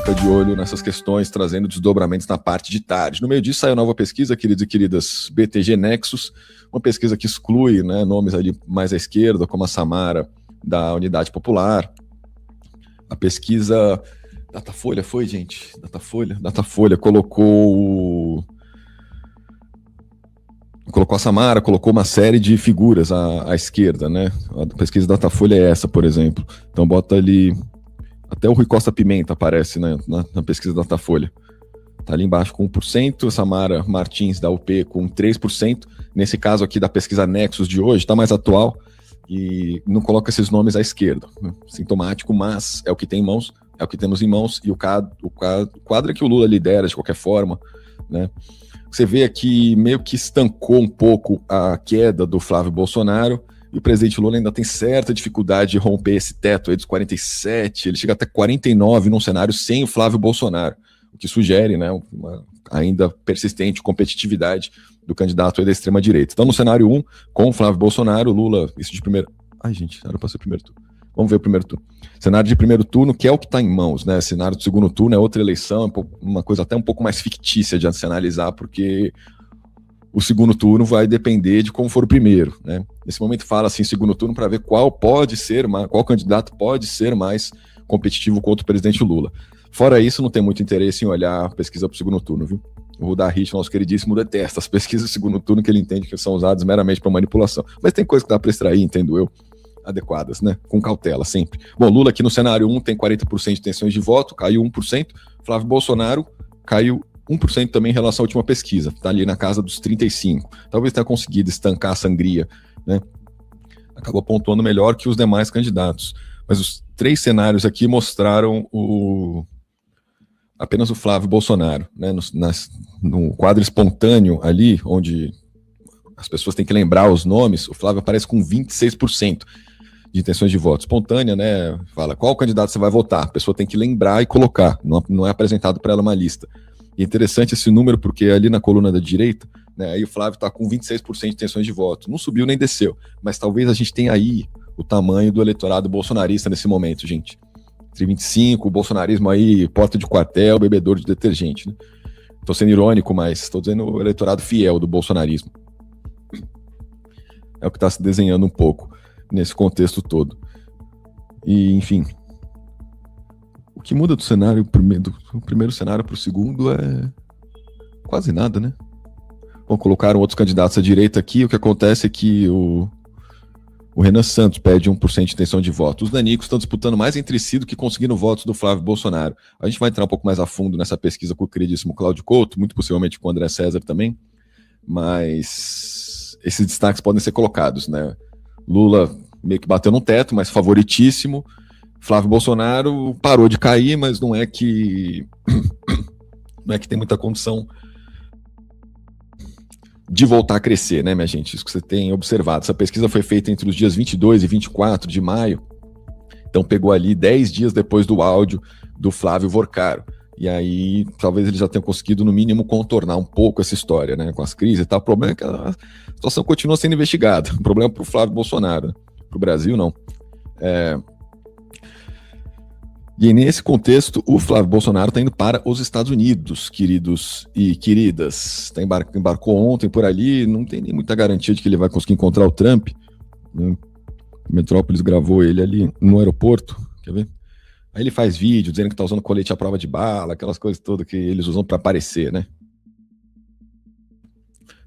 fica de olho nessas questões, trazendo desdobramentos na parte de tarde. No meio disso saiu nova pesquisa, queridos e queridas, BTG Nexus, uma pesquisa que exclui, né, nomes ali mais à esquerda, como a Samara, da Unidade Popular. A pesquisa Datafolha foi, gente? Datafolha colocou a Samara, colocou uma série de figuras à esquerda, né? A pesquisa Datafolha é essa, por exemplo. Então bota ali, até o Rui Costa Pimenta aparece, né, na pesquisa Datafolha. Tá ali embaixo com 1%, Samara Martins da UP com 3%. Nesse caso aqui da pesquisa Nexus de hoje, tá mais atual e não coloca esses nomes à esquerda. Sintomático, mas é o que tem em mãos, é o que temos em mãos, e o quadro é que o Lula lidera de qualquer forma, né? Você vê aqui meio que estancou um pouco a queda do Flávio Bolsonaro, e o presidente Lula ainda tem certa dificuldade de romper esse teto aí dos 47, ele chega até 49 num cenário sem o Flávio Bolsonaro, o que sugere, né, uma ainda persistente competitividade do candidato aí da extrema-direita. Então, no cenário 1, com o Flávio Bolsonaro, Lula, isso de primeiro... Ai, gente, era para ser primeiro turno. Vamos ver o primeiro turno. Cenário de primeiro turno, que é o que está em mãos, né? Cenário do segundo turno é outra eleição, uma coisa até um pouco mais fictícia de se analisar, porque o segundo turno vai depender de como for o primeiro, né? Nesse momento fala assim, segundo turno, para ver qual candidato pode ser mais competitivo contra o presidente Lula. Fora isso, não tem muito interesse em olhar a pesquisa para o segundo turno, viu? O Rudahit, nosso queridíssimo, detesta as pesquisas do segundo turno, que ele entende que são usadas meramente para manipulação. Mas tem coisa que dá para extrair, entendo eu, adequadas, né? Com cautela, sempre. Bom, Lula aqui no cenário 1 tem 40% de intenções de voto, caiu 1%. Flávio Bolsonaro caiu 1% também em relação à última pesquisa, tá ali na casa dos 35%. Talvez tenha conseguido estancar a sangria, né? Acabou pontuando melhor que os demais candidatos. Mas os três cenários aqui mostraram apenas o Flávio Bolsonaro, né? No quadro espontâneo ali, onde as pessoas têm que lembrar os nomes, o Flávio aparece com 26% de intenções de voto. Espontânea, né? Fala qual candidato você vai votar. A pessoa tem que lembrar e colocar, não é apresentado para ela uma lista. E é interessante esse número, porque ali na coluna da direita, né, aí o Flávio está com 26% de intenções de voto. Não subiu nem desceu, mas talvez a gente tenha aí o tamanho do eleitorado bolsonarista nesse momento, gente. Entre 25, o bolsonarismo aí, porta de quartel, bebedor de detergente, né? Tô sendo irônico, mas estou dizendo o eleitorado fiel do bolsonarismo. É o que está se desenhando um pouco nesse contexto todo. E, enfim, o que muda do cenário, do primeiro cenário para o segundo é quase nada, né? Bom, colocaram outros candidatos à direita aqui, o que acontece é que o Renan Santos pede 1% de intenção de voto. Os nanicos estão disputando mais entre si do que conseguindo votos do Flávio Bolsonaro. A gente vai entrar um pouco mais a fundo nessa pesquisa com o queridíssimo Cláudio Couto, muito possivelmente com o André César também, mas esses destaques podem ser colocados, né? Lula meio que bateu no teto, mas favoritíssimo. Flávio Bolsonaro parou de cair, mas não é que tem muita condição de voltar a crescer, né, minha gente? Isso que você tem observado. Essa pesquisa foi feita entre os dias 22 e 24 de maio, então pegou ali 10 dias depois do áudio do Flávio Vorcaro. E aí, talvez eles já tenham conseguido, no mínimo, contornar um pouco essa história, né, com as crises e tal. O problema é que a situação continua sendo investigada. O problema é para o Flávio Bolsonaro, né? Para o Brasil, não. E nesse contexto, o Flávio Bolsonaro está indo para os Estados Unidos, queridos e queridas. Embarcou ontem por ali, não tem nem muita garantia de que ele vai conseguir encontrar o Trump, né? Metrópolis gravou ele ali no aeroporto, quer ver? Aí ele faz vídeo dizendo que está usando colete à prova de bala, aquelas coisas todas que eles usam para aparecer, né?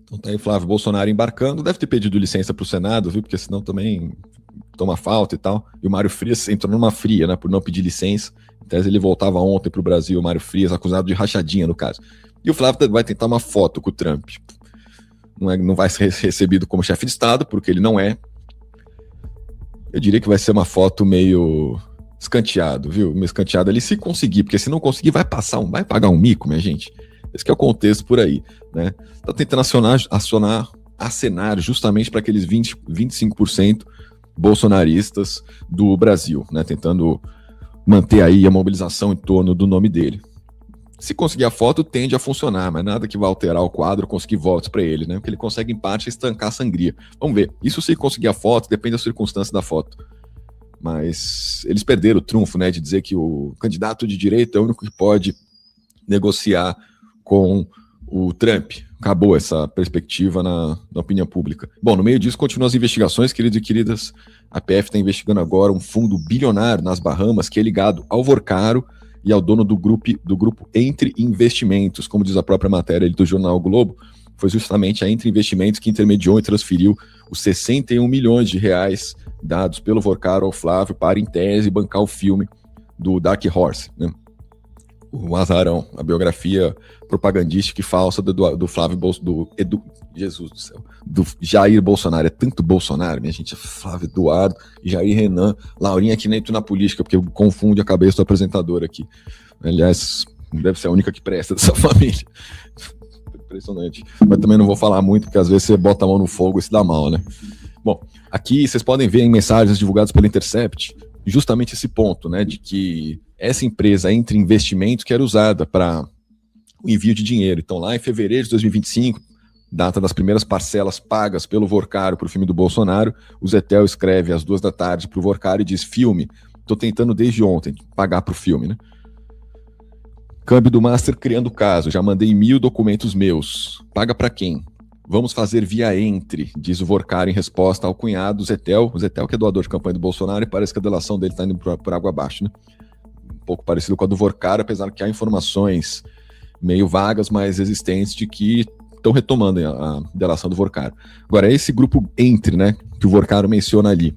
Então tá aí o Flávio Bolsonaro embarcando, deve ter pedido licença para o Senado, viu? Porque senão também toma falta e tal. E o Mário Frias entrou numa fria, né, por não pedir licença. Em tese ele voltava ontem para o Brasil, o Mário Frias, acusado de rachadinha no caso. E o Flávio vai tentar uma foto com o Trump. Não vai ser recebido como chefe de Estado, porque ele não é. Eu diria que vai ser uma foto meio escanteado, viu? Meio escanteado ali, se conseguir, porque se não conseguir vai pagar um mico, minha gente. Esse que é o contexto por aí, né? Tá tentando acenar justamente para aqueles 25% bolsonaristas do Brasil, né? Tentando manter aí a mobilização em torno do nome dele. Se conseguir a foto, tende a funcionar, mas nada que vai alterar o quadro, conseguir votos para ele, né? Porque ele consegue, em parte, estancar a sangria. Vamos ver. Isso se conseguir a foto, depende da circunstância da foto. Mas eles perderam o trunfo, né, de dizer que o candidato de direita é o único que pode negociar com o Trump. Acabou essa perspectiva na opinião pública. Bom, no meio disso, continuam as investigações, queridos e queridas. A PF está investigando agora um fundo bilionário nas Bahamas que é ligado ao Vorcaro e ao dono do grupo Entre Investimentos, como diz a própria matéria do jornal o Globo. Foi justamente a Entre Investimentos que intermediou e transferiu os 61 milhões de reais dados pelo Vorcaro ao Flávio para, em tese, bancar o filme do Dark Horse, né? O Azarão, a biografia propagandística e falsa do Flávio Jesus do céu, do Jair Bolsonaro. É tanto Bolsonaro, minha gente, Flávio Eduardo, Jair Renan, Laurinha que nem entra na política, porque confunde a cabeça do apresentador aqui. Aliás, deve ser a única que presta dessa família. Impressionante. Mas também não vou falar muito, porque às vezes você bota a mão no fogo e se dá mal, né? Bom, aqui vocês podem ver em mensagens divulgadas pela Intercept justamente esse ponto, né, de que essa empresa Entre Investimentos que era usada para o envio de dinheiro. Então, lá em fevereiro de 2025, data das primeiras parcelas pagas pelo Vorcaro para o filme do Bolsonaro, o Zetel escreve às 2 da tarde para o Vorcaro e diz: filme, estou tentando desde ontem pagar para o filme, né? Câmbio do Master criando caso, já mandei 1.000 documentos meus. Paga para quem? Vamos fazer via Entre, diz o Vorcaro em resposta ao cunhado Zetel. O Zetel que é doador de campanha do Bolsonaro, e parece que a delação dele está indo por água abaixo, né? Um pouco parecido com a do Vorcaro, apesar que há informações meio vagas, mas existentes, de que estão retomando a delação do Vorcaro. Agora, esse grupo Entre, né, que o Vorcaro menciona ali,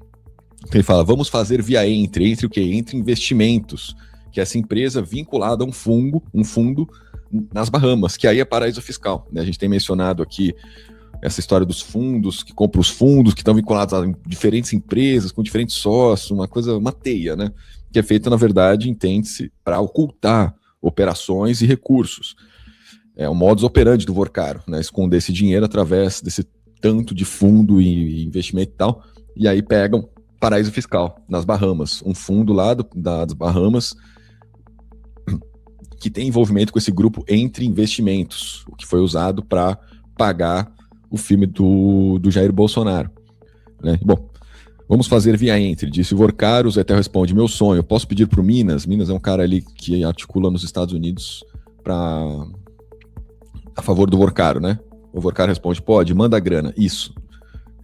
ele fala, vamos fazer via Entre o quê? Entre Investimentos, que é essa empresa vinculada a um fundo nas Bahamas, que aí é paraíso fiscal, né? A gente tem mencionado aqui essa história dos fundos, que compram os fundos, que estão vinculados a diferentes empresas, com diferentes sócios, uma teia, né? Que é feita, na verdade, entende-se, para ocultar operações e recursos. É o modus operandi do Vorcaro, né? Esconder esse dinheiro através desse tanto de fundo e investimento e tal, e aí pegam paraíso fiscal nas Bahamas, um fundo lá das Bahamas que tem envolvimento com esse grupo Entre Investimentos, o que foi usado para pagar o filme do Jair Bolsonaro, né? Bom, vamos fazer via Entre, disse o Vorcaro. O Zetel responde, meu sonho, posso pedir para o Minas? Minas é um cara ali que articula nos Estados Unidos a favor do Vorcaro, né? O Vorcaro responde, pode, manda a grana, isso.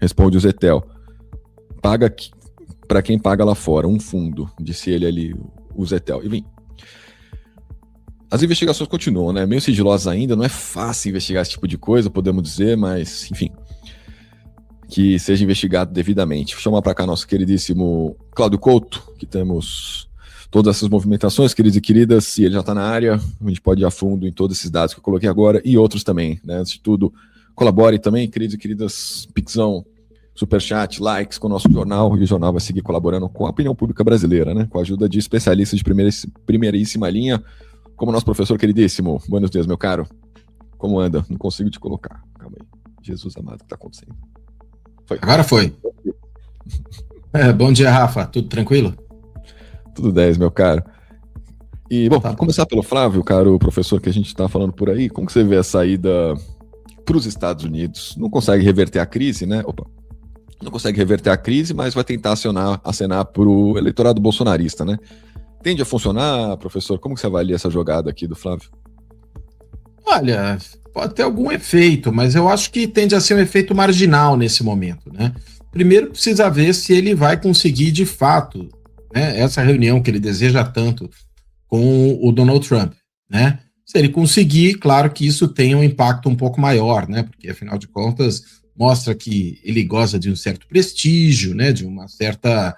Responde o Zetel, paga para quem paga lá fora, um fundo, disse ele ali, o Zetel. E vem. As investigações continuam, né? Meio sigilosas ainda, não é fácil investigar esse tipo de coisa, podemos dizer, mas, enfim, que seja investigado devidamente. Vou chamar para cá nosso queridíssimo Cláudio Couto, que temos todas essas movimentações, queridos e queridas, se ele já está na área, a gente pode ir a fundo em todos esses dados que eu coloquei agora e outros também, né? Antes de tudo, colabore também, queridos e queridas, Pixão, Superchat, likes com o nosso jornal, e o jornal vai seguir colaborando com a opinião pública brasileira, né? Com a ajuda de especialistas de primeiríssima linha, como nosso professor queridíssimo. Buenos dias, meu caro. Como anda? Não consigo te colocar. Calma aí. Jesus amado, o que está acontecendo? Foi. Agora foi. Bom dia, Rafa. Tudo tranquilo? Tudo 10, meu caro. E, bom, vamos começar pelo Flávio, caro professor, que a gente está falando por aí. Como que você vê a saída para os Estados Unidos? Não consegue reverter a crise, né? Não consegue reverter a crise, mas vai tentar acenar para o eleitorado bolsonarista, né? Tende a funcionar, professor? Como que você avalia essa jogada aqui do Flávio? Olha, pode ter algum efeito, mas eu acho que tende a ser um efeito marginal nesse momento, né? Primeiro precisa ver se ele vai conseguir de fato, né, essa reunião que ele deseja tanto com o Donald Trump, né? Se ele conseguir, claro que isso tem um impacto um pouco maior, né? Porque afinal de contas mostra que ele goza de um certo prestígio, né? De uma certa